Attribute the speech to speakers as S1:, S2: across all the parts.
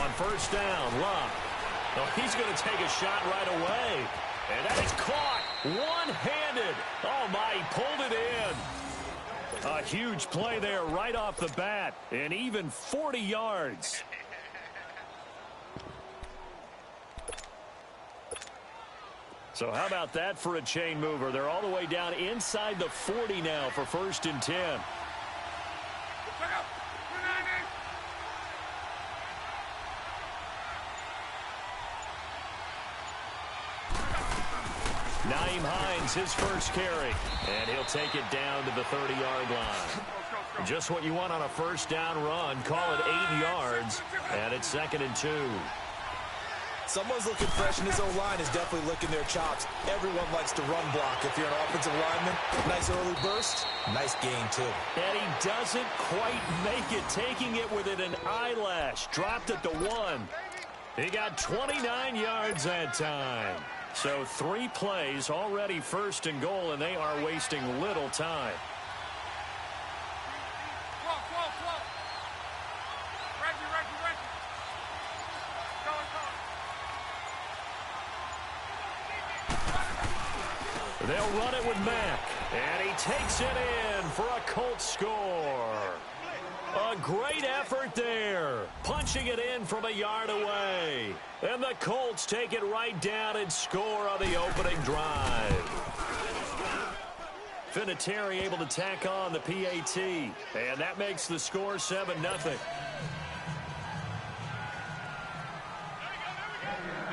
S1: On first down, Love. Oh, he's going to take a shot right away. And that is caught one-handed. Oh, my, he pulled it in. A huge play there right off the bat. And even 40 yards. So how about that for a chain mover? They're all the way down inside the 40 now for 1st and 10. Nyheim Hines, his first carry. And he'll take it down to the 30-yard line. Just what you want on a first down run. Call it 8 yards. And it's 2nd and 2.
S2: Someone's looking fresh, and his O-line is definitely licking their chops. Everyone likes to run block. If you're an offensive lineman, nice early burst, nice gain, too.
S1: And he doesn't quite make it, taking it within an eyelash. Dropped at the 1. He got 29 yards that time. So 3 plays, already 1st and goal, and they are wasting little time. They'll run it with Mack, and he takes it in for a Colts score. A great effort there, punching it in from a yard away. And the Colts take it right down and score on the opening drive. Vinatieri able to tack on the PAT, and that makes the score 7-0.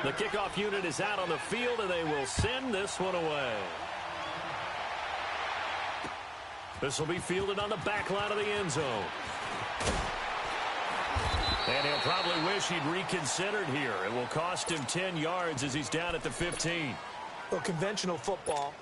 S1: The kickoff unit is out on the field, and they will send this one away. This will be fielded on the back line of the end zone. And he'll probably wish he'd reconsidered here. It will cost him 10 yards as he's down at the 15.
S2: Well, conventional football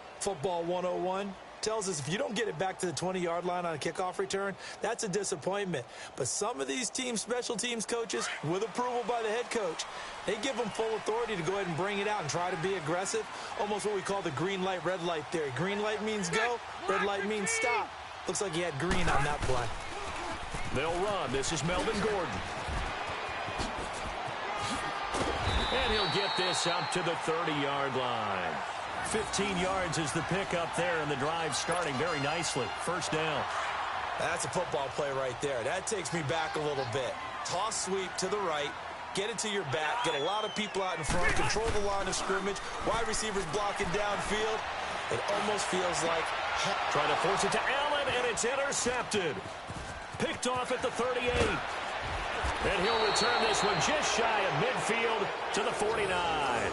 S2: 101, tells us if you don't get it back to the 20-yard line on a kickoff return, that's a disappointment. But some of these teams, special teams coaches, with approval by the head coach, they give them full authority to go ahead and bring it out and try to be aggressive. Almost what we call the green light, red light theory. Green light means go, red light means stop. Looks like he had green on that play.
S1: They'll run. This is Melvin Gordon. And he'll get this up to the 30-yard line. 15 yards is the pickup there, and the drive starting very nicely. First down.
S2: That's a football play right there. That takes me back a little bit. Toss sweep to the right. Get it to your back. Get a lot of people out in front. Control the line of scrimmage. Wide receivers blocking downfield. It almost feels like...
S1: Trying to force it to Allen, and it's intercepted. Picked off at the 38. And he'll return this one just shy of midfield to the 49.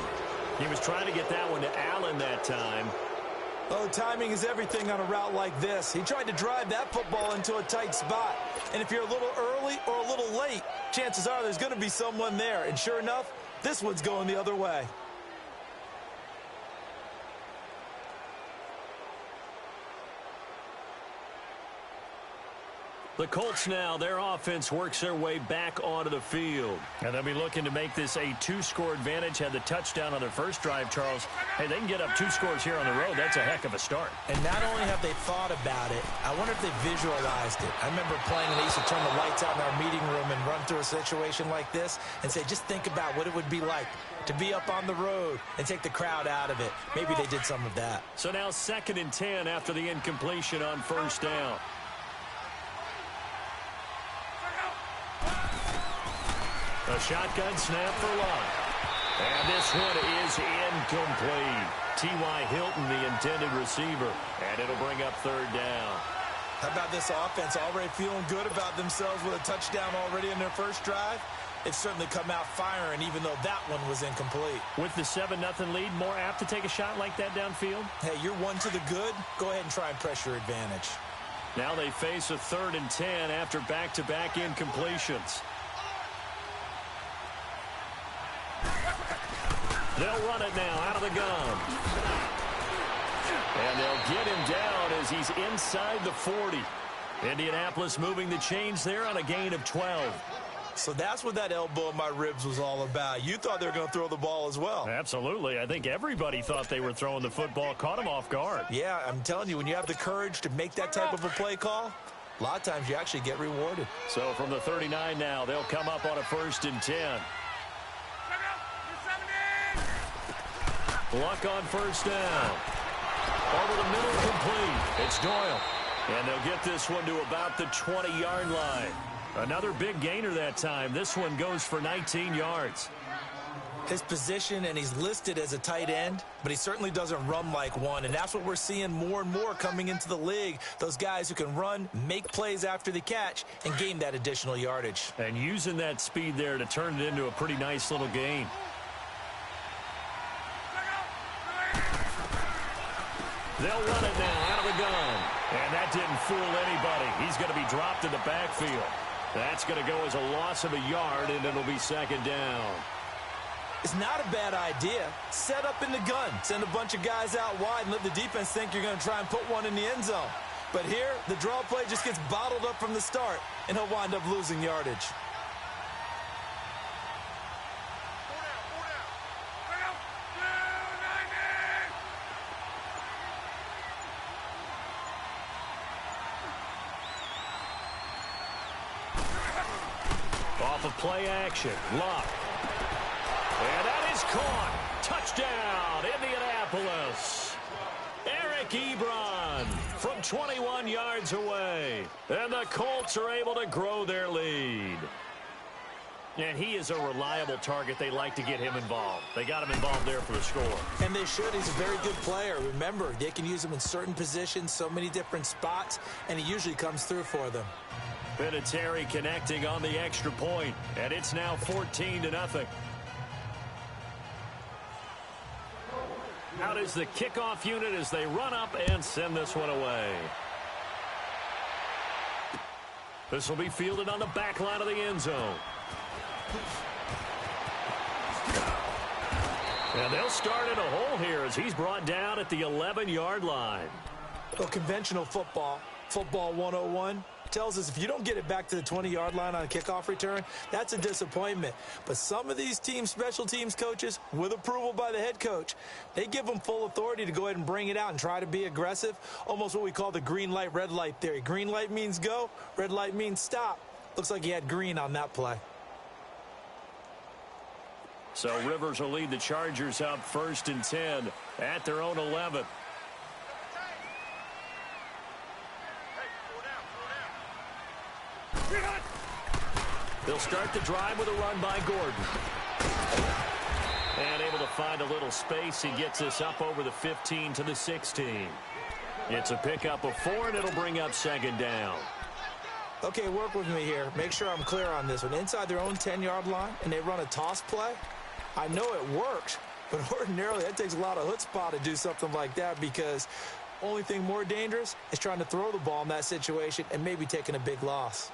S1: He was trying to get that one to Allen that time.
S2: Oh, timing is everything on a route like this. He tried to drive that football into a tight spot. And if you're a little early or a little late, chances are there's going to be someone there. And sure enough, this one's going the other way.
S1: The Colts now, their offense works their way back onto the field. And they'll be looking to make this a 2-score advantage. Had the touchdown on their first drive, Charles. Hey, they can get up 2 scores here on the road. That's a heck of a start.
S2: And not only have they thought about it, I wonder if they visualized it. I remember playing, and they used to turn the lights out in our meeting room and run through a situation like this and say, just think about what it would be like to be up on the road and take the crowd out of it. Maybe they did some of that.
S1: So now 2nd and 10 after the incompletion on first down. A shotgun snap for Love. And this one is incomplete. T.Y. Hilton, the intended receiver. And it'll bring up 3rd down.
S2: How about this offense already feeling good about themselves with a touchdown already in their first drive? It's certainly come out firing, even though that one was incomplete.
S1: With the 7-0 lead, more apt to take a shot like that downfield?
S2: Hey, you're one to the good. Go ahead and try and press your advantage.
S1: Now they face a 3rd and 10 after back-to-back incompletions. They'll run it now out of the gun. And they'll get him down as he's inside the 40. Indianapolis moving the chains there on a gain of 12.
S2: So that's what that elbow in my ribs was all about. You thought they were going to throw the ball as well.
S1: Absolutely. I think everybody thought they were throwing the football, caught him off guard.
S2: Yeah, I'm telling you, when you have the courage to make that type of a play call, A lot of times you actually get rewarded.
S1: So from the 39 now, they'll come up on a 1st and 10. Luck on 1st down. Over the middle, complete. It's Doyle. And they'll get this one to about the 20-yard line. Another big gainer that time. This one goes for 19 yards.
S2: His position, and he's listed as a tight end, but he certainly doesn't run like one, and that's what we're seeing more and more coming into the league. Those guys who can run, make plays after the catch, and gain that additional yardage.
S1: And using that speed there to turn it into a pretty nice little gain. They'll run it now out of the gun. And that didn't fool anybody. He's going to be dropped in the backfield. That's going to go as a loss of a yard, and it'll be 2nd down.
S2: It's not a bad idea. Set up in the gun. Send a bunch of guys out wide and let the defense think you're going to try and put one in the end zone. But here, the draw play just gets bottled up from the start, and he'll wind up losing yardage.
S1: Off of play action, Luck. And that is caught. Touchdown, Indianapolis. Eric Ebron from 21 yards away. And the Colts are able to grow their lead. And he is a reliable target. They like to get him involved. They got him involved there for the score.
S2: And they should. He's a very good player. Remember, they can use him in certain positions, so many different spots, and he usually comes through for them.
S1: Vinatieri connecting on the extra point, and it's now 14-0. Out is the kickoff unit as they run up and send this one away. This will be fielded on the back line of the end zone. And they'll start in a hole here as he's brought down at the 11-yard line.
S2: Well, conventional football, football 101, tells us if you don't get it back to the 20-yard line on a kickoff return, that's a disappointment. But some of these teams, special teams coaches, with approval by the head coach, they give them full authority to go ahead and bring it out and try to be aggressive, almost what we call the green light, red light theory. Green light means go, red light means stop. Looks like he had green on that play.
S1: So Rivers will lead the Chargers up 1st and 10 at their own 11. They'll start the drive with a run by Gordon. And able to find a little space. He gets this up over the 15 to the 16. It's a pickup of 4, and it'll bring up 2nd down.
S2: Okay, work with me here. Make sure I'm clear on this one. Inside their own 10-yard line, and they run a toss play. I know it works, but ordinarily that takes a lot of chutzpah to do something like that, because only thing more dangerous is trying to throw the ball in that situation and maybe taking a big loss.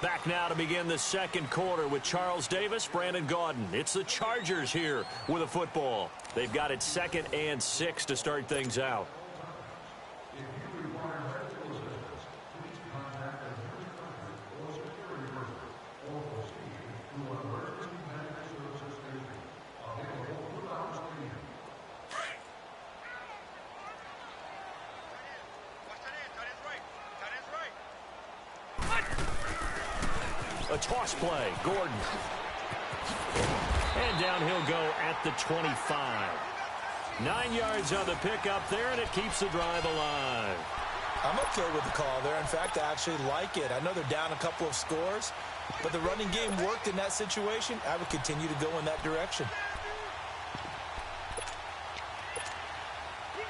S1: Back now to begin the second quarter with Charles Davis, Brandon Gaudin. It's the Chargers here with a football. They've got it 2nd and 6 to start things out. A toss play, Gordon. And down he'll go at the 25. 9 yards on the pickup there, and it keeps the drive alive.
S2: I'm okay with the call there. In fact, I actually like it. I know they're down a couple of scores, but the running game worked in that situation. I would continue to go in that direction.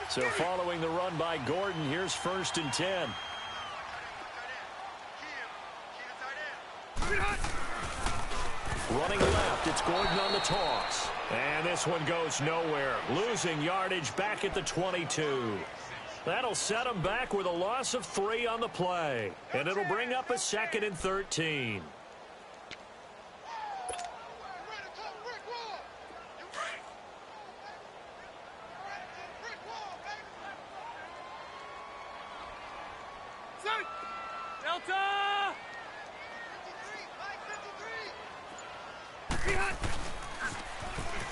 S1: So following the run by Gordon, here's 1st and 10. Running left, it's Gordon on the toss. And this one goes nowhere. Losing yardage back at the 22. That'll set him back with a loss of 3 on the play. And it'll bring up a 2nd and 13.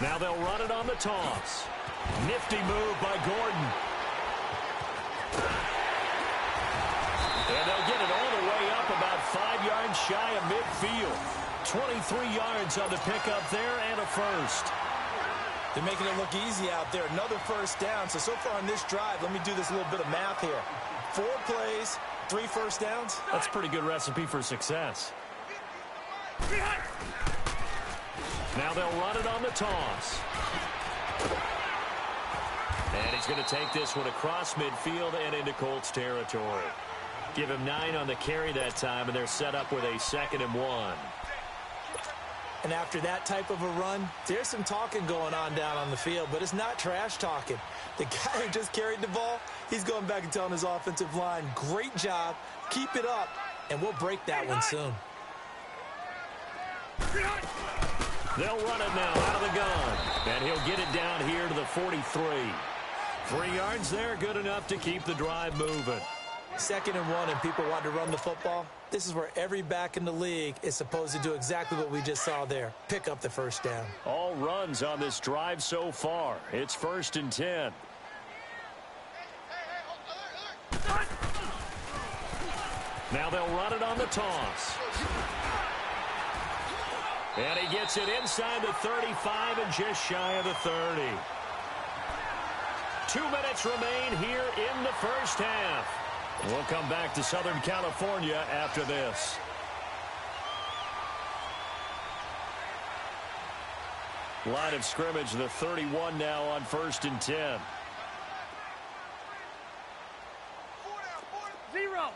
S1: Now they'll run it on the toss. Nifty move by Gordon. And they'll get it all the way up about 5 yards shy of midfield. 23 yards on the pickup there and a first.
S2: They're making it look easy out there. Another first down. So far on this drive, let me do this little bit of math here. 4 plays, 3 first downs.
S1: That's a pretty good recipe for success. Now they'll run it on the toss. And he's going to take this one across midfield and into Colts territory. Give him 9 on the carry that time, and they're set up with a 2nd and 1.
S2: And after that type of a run, there's some talking going on down on the field, but it's not trash talking. The guy who just carried the ball, he's going back and telling his offensive line, great job, keep it up, and we'll break that one soon.
S1: They'll run it now out of the gun, and he'll get it down here to the 43. 3 yards there, good enough to keep the drive moving.
S2: 2nd and 1, and people want to run the football. This is where every back in the league is supposed to do exactly what we just saw there. Pick up the first down.
S1: All runs on this drive so far. It's 1st and 10. Now they'll run it on the toss. And he gets it inside the 35 and just shy of the 30. 2 minutes remain here in the first half. We'll come back to Southern California after this. Line of scrimmage, the 31 now on 1st and 10.
S3: 0.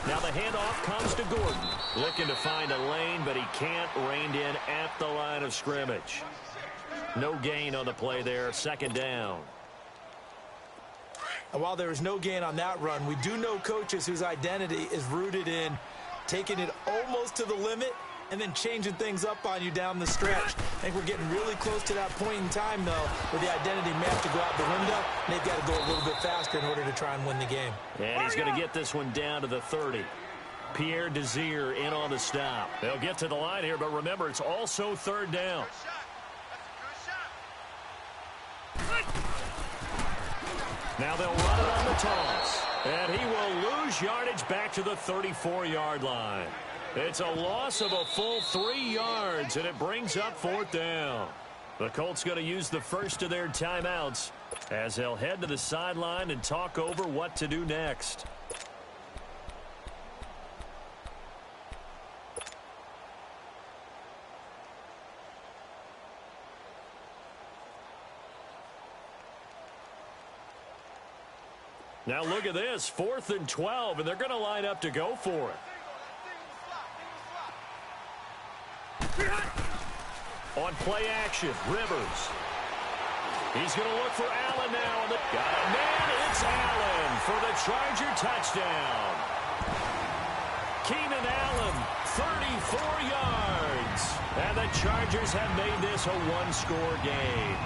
S1: Now the handoff comes to Gordon. Looking to find a lane, but he can't. Reined in at the line of scrimmage. No gain on the play there. 2nd down.
S2: And while there is no gain on that run, we do know coaches whose identity is rooted in taking it almost to the limit and then changing things up on you down the stretch. I think we're getting really close to that point in time, though, where the identity may have to go out the window. And they've got to go a little bit faster in order to try and win the game.
S1: And he's going to get this one down to the 30. Pierre Desir in on the stop. They'll get to the line here, but remember, it's also 3rd down. Now they'll run it on the toss. And he will lose yardage back to the 34-yard line. It's a loss of a full 3 yards, and it brings up 4th down. The Colts going to use the first of their timeouts as they'll head to the sideline and talk over what to do next. Now look at this, 4th and 12, and they're going to line up to go for it. On play action, Rivers. He's going to look for Allen now. Got a man, it's Allen for the Charger touchdown. Keenan Allen, 34 yards. And the Chargers have made this a one-score game.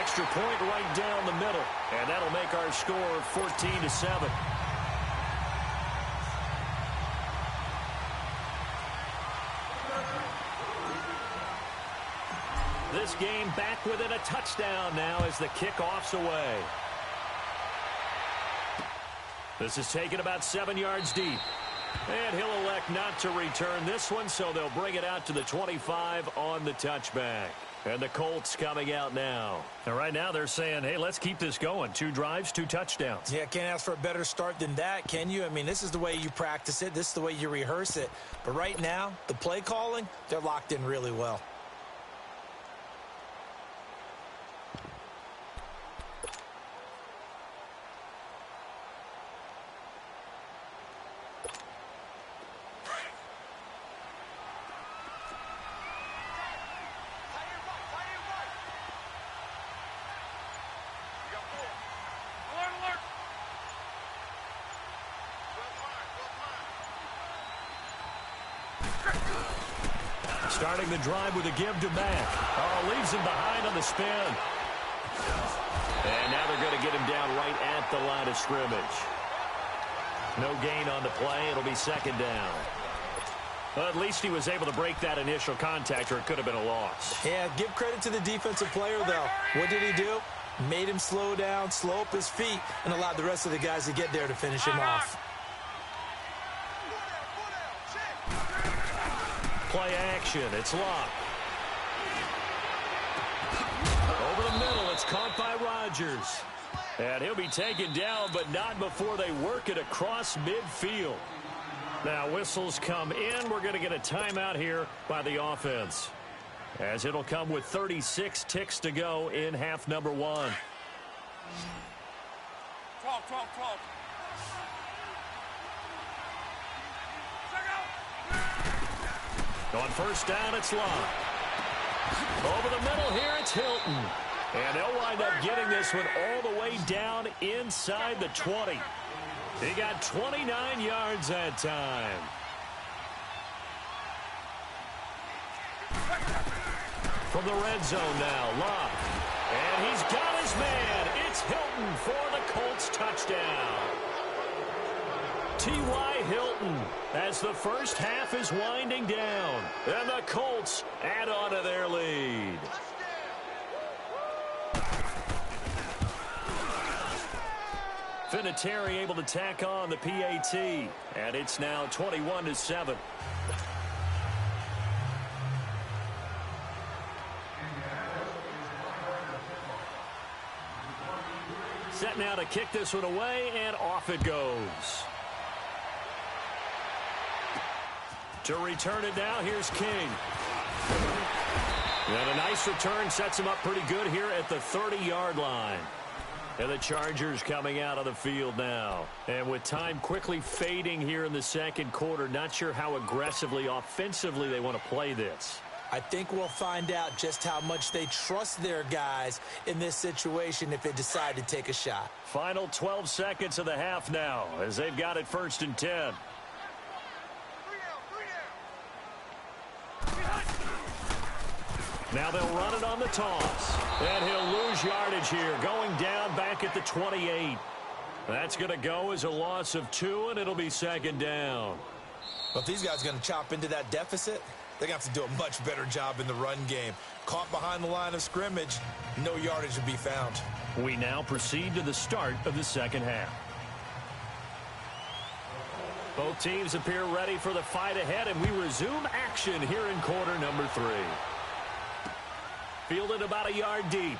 S1: Extra point right down the middle, and that'll make our score 14-7. This game back within a touchdown now as the kickoff's away. This is taken about 7 yards deep. And he'll elect not to return this one, so they'll bring it out to the 25 on the touchback. And the Colts coming out now. And right now they're saying, hey, let's keep this going. 2 drives, 2 touchdowns.
S2: Yeah, can't ask for a better start than that, can you? I mean, this is the way you practice it. This is the way you rehearse it. But right now, the play calling, they're locked in really well.
S1: Starting the drive with a give to Mack. Oh, leaves him behind on the spin. And now they're going to get him down right at the line of scrimmage. No gain on the play. It'll be second down. Well, at least he was able to break that initial contact, or it could have been a loss.
S2: Yeah, give credit to the defensive player, though. What did he do? Made him slow down, slow up his feet, and allowed the rest of the guys to get there to finish him off.
S1: Play action. It's locked. Over the middle. It's caught by Rodgers. And he'll be taken down, but not before they work it across midfield. Now, whistles come in. We're going to get a timeout here by the offense, as it'll come with 36 ticks to go in half number 1. On first down, it's locked. Over the middle here, it's Hilton. And they'll wind up getting this one all the way down inside the 20. He got 29 yards that time. From the red zone now, Locke. And he's got his man. It's Hilton for the Colts touchdown. T.Y. Hilton as the first half is winding down. And the Colts add on to their lead. Vinatieri able to tack on the PAT, and it's now 21-7. Set now to kick this one away, and off it goes. To return it now, here's King. And a nice return sets him up pretty good here at the 30-yard line. And the Chargers coming out of the field now. And with time quickly fading here in the second quarter, not sure how aggressively, offensively they want to play this.
S2: I think we'll find out just how much they trust their guys in this situation if they decide to take a shot.
S1: Final 12 seconds of the half now as they've got it 1st and 10. Now they'll run it on the toss. And he'll lose yardage here, going down back at the 28. That's going to go as a loss of 2, and it'll be second down.
S2: Well, if these guys are going to chop into that deficit, they're going to have to do a much better job in the run game. Caught behind the line of scrimmage, no yardage to be found.
S1: We now proceed to the start of the second half. Both teams appear ready for the fight ahead, and we resume action here in quarter number 3. Fielded about a yard deep.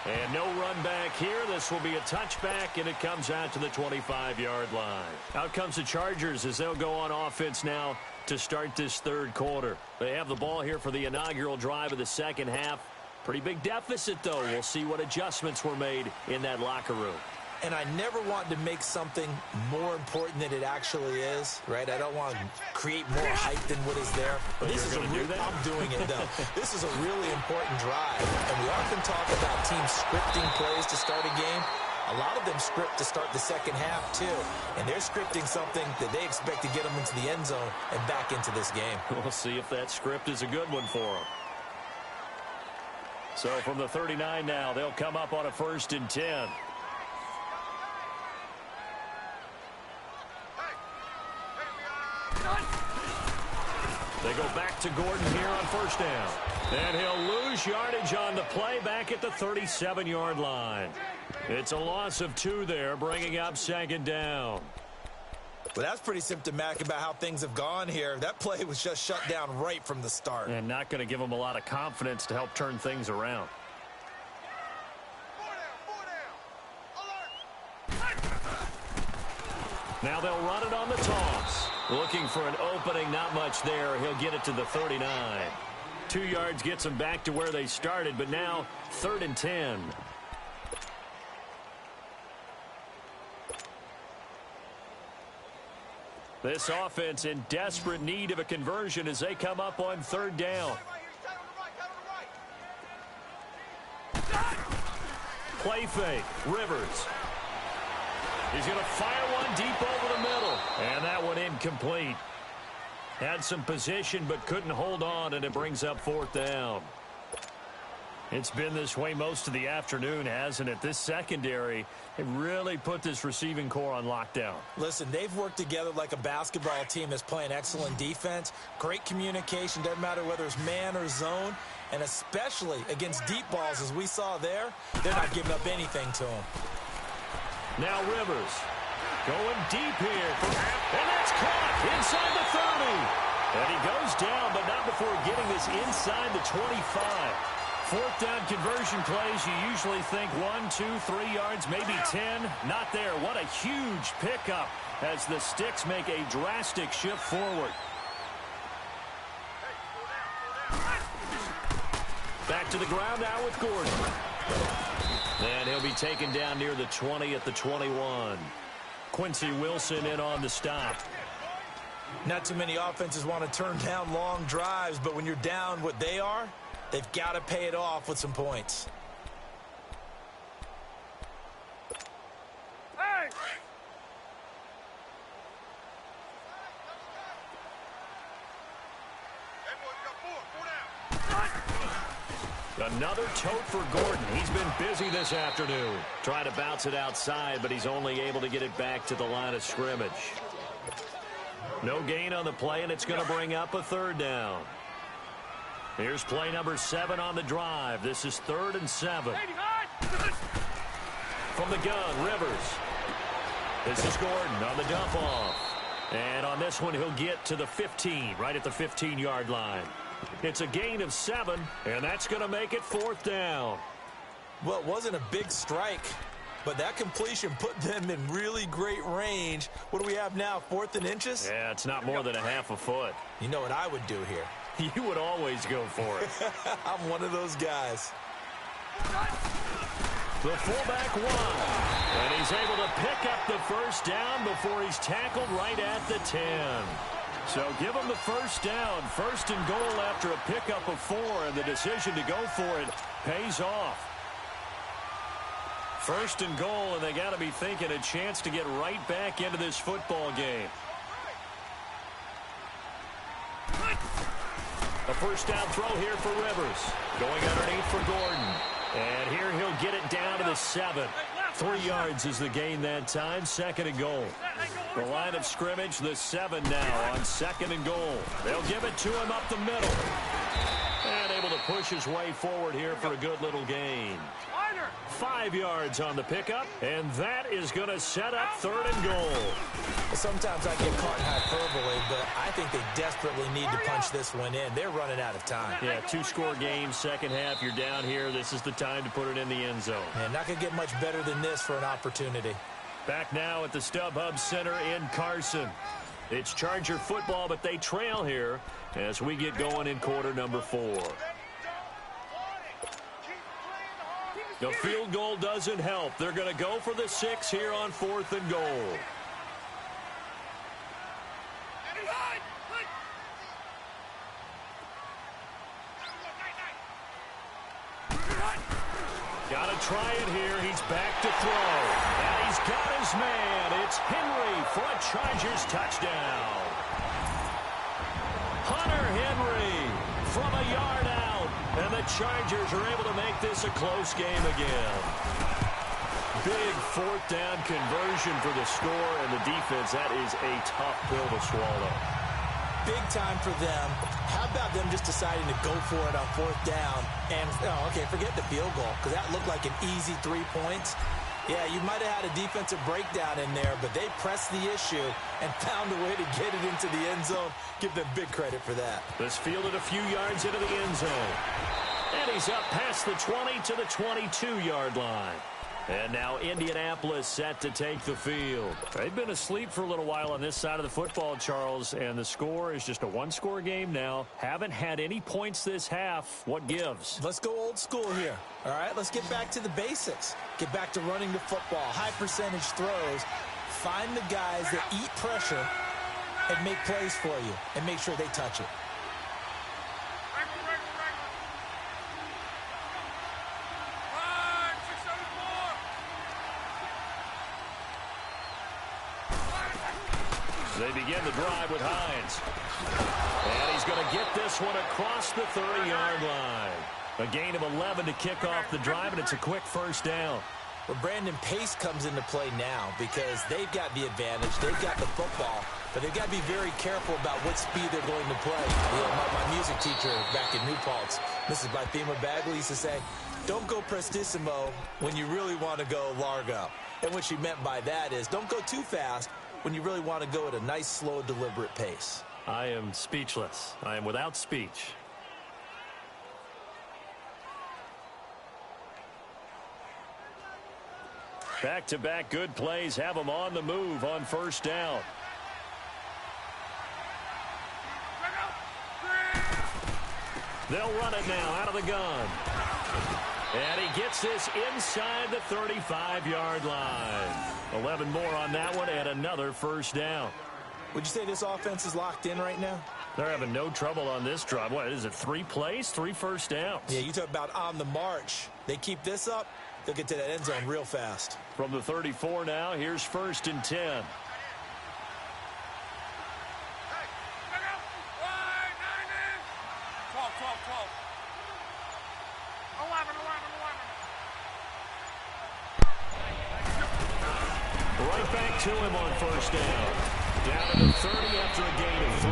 S1: And no run back here. This will be a touchback, and it comes out to the 25-yard line. Out comes the Chargers as they'll go on offense now to start this third quarter. They have the ball here for the inaugural drive of the second half. Pretty big deficit, though. We'll see what adjustments were made in that locker room.
S2: And I never want to make something more important than it actually is, right? I don't want to create more hype than what is there. But this is I'm doing it, though. This is a really important drive. And we often talk about teams scripting plays to start a game. A lot of them script to start the second half, too. And they're scripting something that they expect to get them into the end zone and back into this game.
S1: We'll see if that script is a good one for them. So from the 39 now, they'll come up on a 1st and 10. They go back to Gordon here on first down. And he'll lose yardage on the play back at the 37-yard line. It's a loss of 2 there, bringing up second down.
S2: Well, that's pretty symptomatic about how things have gone here. That play was just shut down right from the start.
S1: And not going to give them a lot of confidence to help turn things around. Now they'll run it on the toss. Looking for an opening, not much there. He'll get it to the 39. 2 yards gets them back to where they started, but now 3rd and 10. This offense in desperate need of a conversion as they come up on 3rd down. Play fake. Rivers. He's going to fire one deep over the middle. And that one incomplete. Had some position but couldn't hold on, and it brings up 4th down. It's been this way most of the afternoon, hasn't it? This secondary, it really put this receiving core on lockdown.
S2: Listen, they've worked together like a basketball team that's playing excellent defense. Great communication, doesn't matter whether it's man or zone. And especially against deep balls, as we saw there, they're not giving up anything to them.
S1: Now Rivers going deep here. And that's caught inside the 30. And he goes down, but not before getting this inside the 25. Fourth down conversion plays, you usually think 1, 2, 3 yards, maybe 10. Not there. What a huge pickup as the Sticks make a drastic shift forward. Back to the ground now with Gordon. And he'll be taken down near the 20 at the 21. Quincy Wilson in on the stop.
S2: Not too many offenses want to turn down long drives, but when you're down what they are, they've got to pay it off with some points.
S1: Another tote for Gordon. He's been busy this afternoon. Trying to bounce it outside, but he's only able to get it back to the line of scrimmage. No gain on the play, and it's going to bring up a third down. Here's play number 7 on the drive. This is 3rd and 7. From the gun, Rivers. This is Gordon on the dump off. And on this one, he'll get to the 15, right at the 15-yard line. It's a gain of 7, and that's going to make it 4th down.
S2: Well, it wasn't a big strike, but that completion put them in really great range. What do we have now, 4th and inches?
S1: Yeah, it's not more than a half a foot.
S2: You know what I would do here?
S1: You would always go for it.
S2: I'm one of those guys.
S1: The fullback won, and he's able to pick up the first down before he's tackled right at the 10. So give him the first down, 1st and goal after a pickup of 4, and the decision to go for it pays off. 1st and goal, and they got to be thinking a chance to get right back into this football game. A first down throw here for Rivers. Going underneath for Gordon. And here he'll get it down to the 7. 3 yards is the gain that time. 2nd and goal. The line of scrimmage, the 7 now on 2nd and goal. They'll give it to him up the middle. And able to push his way forward here for a good little gain. 5 yards on the pickup, and that is going to set up 3rd and goal.
S2: Sometimes I get caught in hyperbole, but I think they desperately need to punch this one in. They're running out of time.
S1: Yeah, 2-score game, second half. You're down here. This is the time to put it in the end zone.
S2: And not going to get much better than this for an opportunity.
S1: Back now at the StubHub Center in Carson. It's Charger football, but they trail here as we get going in quarter number 4. The field goal doesn't help. They're going to go for the 6 here on 4th and goal. Got to try it here. He's back to throw. And he's got his man. It's Henry for a Chargers touchdown. Hunter Henry from a yard out. And the Chargers are able to make this a close game again. Big 4th down conversion for the score, and the defense, that is a tough pill to swallow.
S2: Big time for them. How about them just deciding to go for it on 4th down? And, okay, forget the field goal, because that looked like an easy 3 points. Yeah, you might have had a defensive breakdown in there, but they pressed the issue and found a way to get it into the end zone. Give them big credit for that.
S1: This fielded a few yards into the end zone. And he's up past the 20 to the 22-yard line. And now Indianapolis set to take the field. They've been asleep for a little while on this side of the football, Charles, and the score is just a 1-score game now. Haven't had any points this half. What gives?
S2: Let's go old school here. All right, let's get back to the basics. Get back to running the football, high percentage throws. Find the guys that eat pressure and make plays for you and make sure they touch it.
S1: They begin the drive with Hines. And he's going to get this one across the 30-yard line. A gain of 11 to kick off the drive, and it's a quick first down.
S2: Well, Brandon, pace comes into play now because they've got the advantage. They've got the football, but they've got to be very careful about what speed they're going to play. You know, my music teacher back in New Paltz, Mrs. Bythema Bagley, used to say, don't go prestissimo when you really want to go largo. And what she meant by that is don't go too fast when you really want to go at a nice, slow, deliberate pace.
S1: I am speechless. I am without speech. Back-to-back good plays have them on the move on first down. They'll run it now out of the gun. And he gets this inside the 35-yard line. 11 more on that one and another first down.
S2: Would you say this offense is locked in right now?
S1: They're having no trouble on this drive. What is it, 3 plays, 3 first downs?
S2: Yeah, you talk about on the march. They keep this up, they'll get to that end zone real fast.
S1: From the 34 now, here's 1st and 10. Right back to him on first down. Down to the 30 after a gain of 3.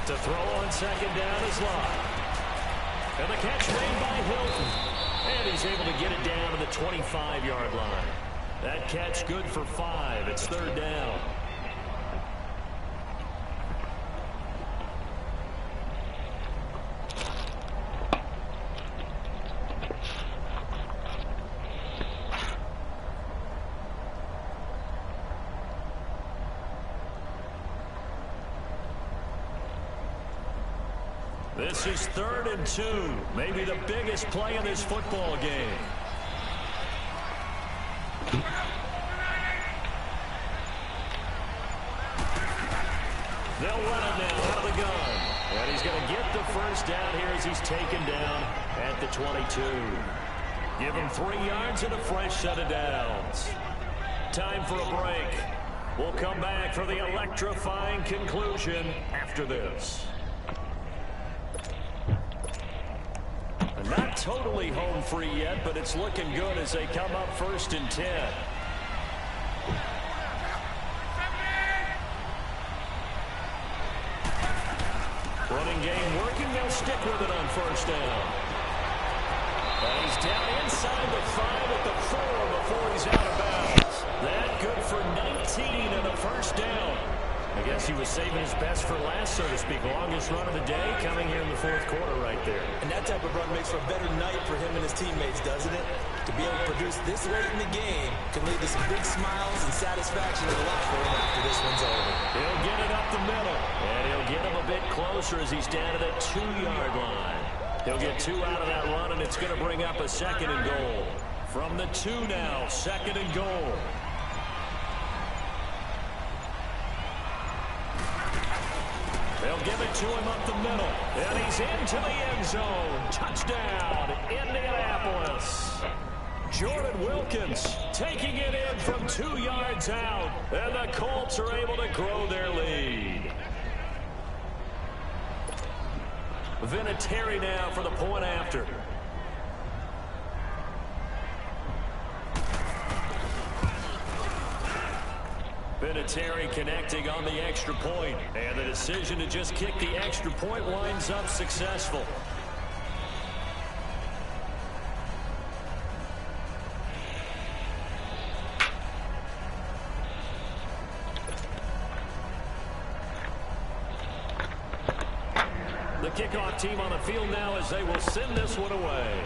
S1: To throw on second down is Locke. And the catch made by Hilton. And he's able to get it down to the 25-yard line. That catch good for 5. It's 3rd down. This is 3rd and 2. Maybe the biggest play in this football game. They'll run it now out of the gun. And he's going to get the first down here as he's taken down at the 22. Give him 3 yards and a fresh set of downs. Time for a break. We'll come back for the electrifying conclusion after this. Not totally home free yet, but it's looking good as they come up 1st and 10. Running game working. They'll stick with it on first down. And he's down inside the 5 at the 4 before he's out of bounds. That good for 19 and a first down. I guess he was saving his best for last, so to speak. Longest run of the day coming here in the 4th quarter right there.
S2: And that type of run makes for a better night for him and his teammates, doesn't it? To be able to produce this late in the game can lead to some big smiles and satisfaction in the locker room after this one's over.
S1: He'll get it up the middle, and he'll get him a bit closer as he's down to the 2-yard line. He'll get 2 out of that run, and it's going to bring up a 2nd and goal. From the 2 now, 2nd and goal. They'll give it to him up the middle. And he's into the end zone. Touchdown, Indianapolis. Jordan Wilkins taking it in from 2 yards out. And the Colts are able to grow their lead. Vinatieri now for the point after. Vinatieri connecting on the extra point, and the decision to just kick the extra point winds up successful. The kickoff team on the field now as they will send this one away.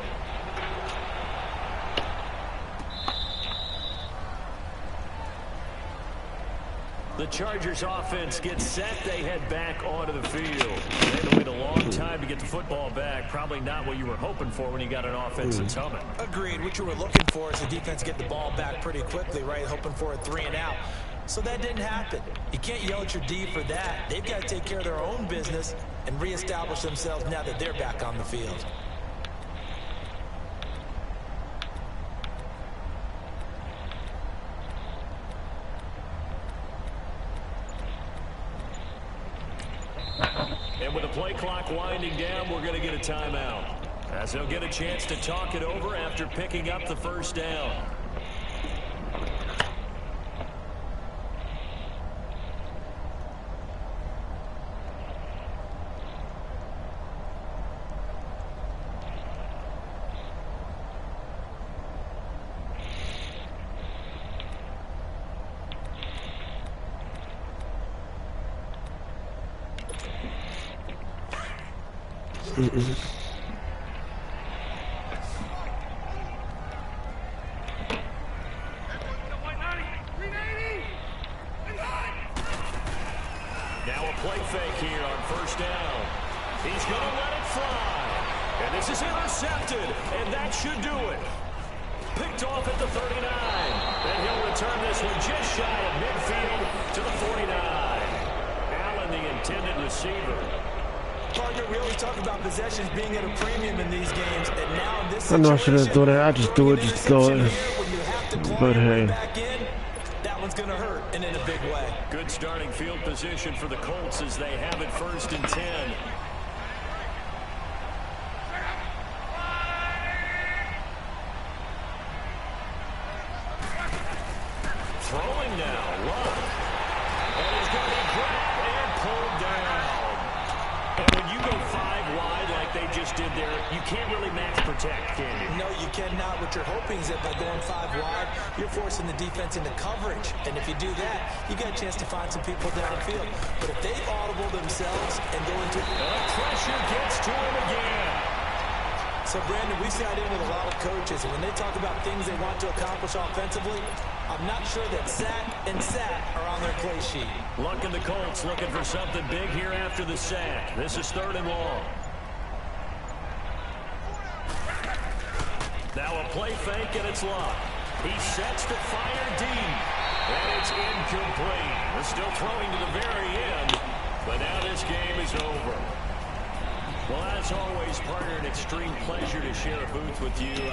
S1: The Chargers offense gets set. They head back onto the field. They had to wait a long time to get the football back. Probably not what you were hoping for when you got an offense that's humming.
S2: Agreed. What you were looking for is the defense get the ball back pretty quickly, right? Hoping for a 3 and out. So that didn't happen. You can't yell at your D for that. They've got to take care of their own business and reestablish themselves now that they're back on the field.
S1: And with the play clock winding down, we're going to get a timeout, as they'll get a chance to talk it over after picking up the first down.
S3: Now
S1: a play fake here on first down. He's going to let it fly. And this is intercepted, and that should do it. Picked off at the 39. And he'll return this one just shy of midfield to the 49. Allen, the intended receiver.
S2: Partner, we always talk about possessions being at a premium in these games, and now in this
S3: I know I should have
S2: situation,
S3: done it. I just do it, just do it. But hey.
S2: That one's going to hurt, and in a big way.
S1: Good starting field position for the Colts as they have it 1st and 10. Throwing now, Love. And he's going to be grabbed and pulled down. And when you go 5 wide like they just did there, you can't really max protect, can you?
S2: No, you cannot. What you're hoping is that by going 5 wide, you're forcing the defense into coverage. And if you do that, you got a chance to find some people downfield. But if they audible themselves and go into...
S1: pressure gets to him again.
S2: So, Brandon, we sat in with a lot of coaches, and when they talk about things they want to accomplish offensively, I'm not sure that sack and sat are on their play sheet.
S1: Luck in the Colts looking for something big here after the sack. This is 3rd and long. Now a play fake, and it's Luck. He sets to fire deep, and it's incomplete. They're still throwing to the very end, but now this game is over. Well, as always, partner, an extreme pleasure to share a booth with you.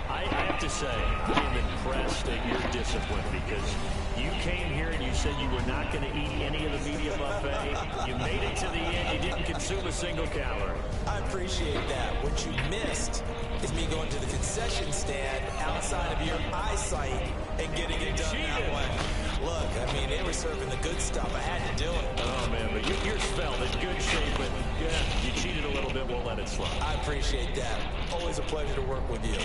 S1: I have to say, I am impressed at your discipline because you came here and you said you were not going to eat any of the media buffet. You made it to the end. You didn't consume a single calorie.
S2: I appreciate that. What you missed is me going to the concession stand outside of your eyesight and getting it done that way. Look, I mean, they were serving the good stuff. I had to do it.
S1: Oh, man, but you're spelled in good shape, but yeah, you cheated a little bit. We'll let it slide.
S2: I appreciate that. Always a pleasure to work with you.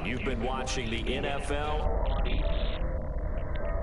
S1: You've been watching the NFL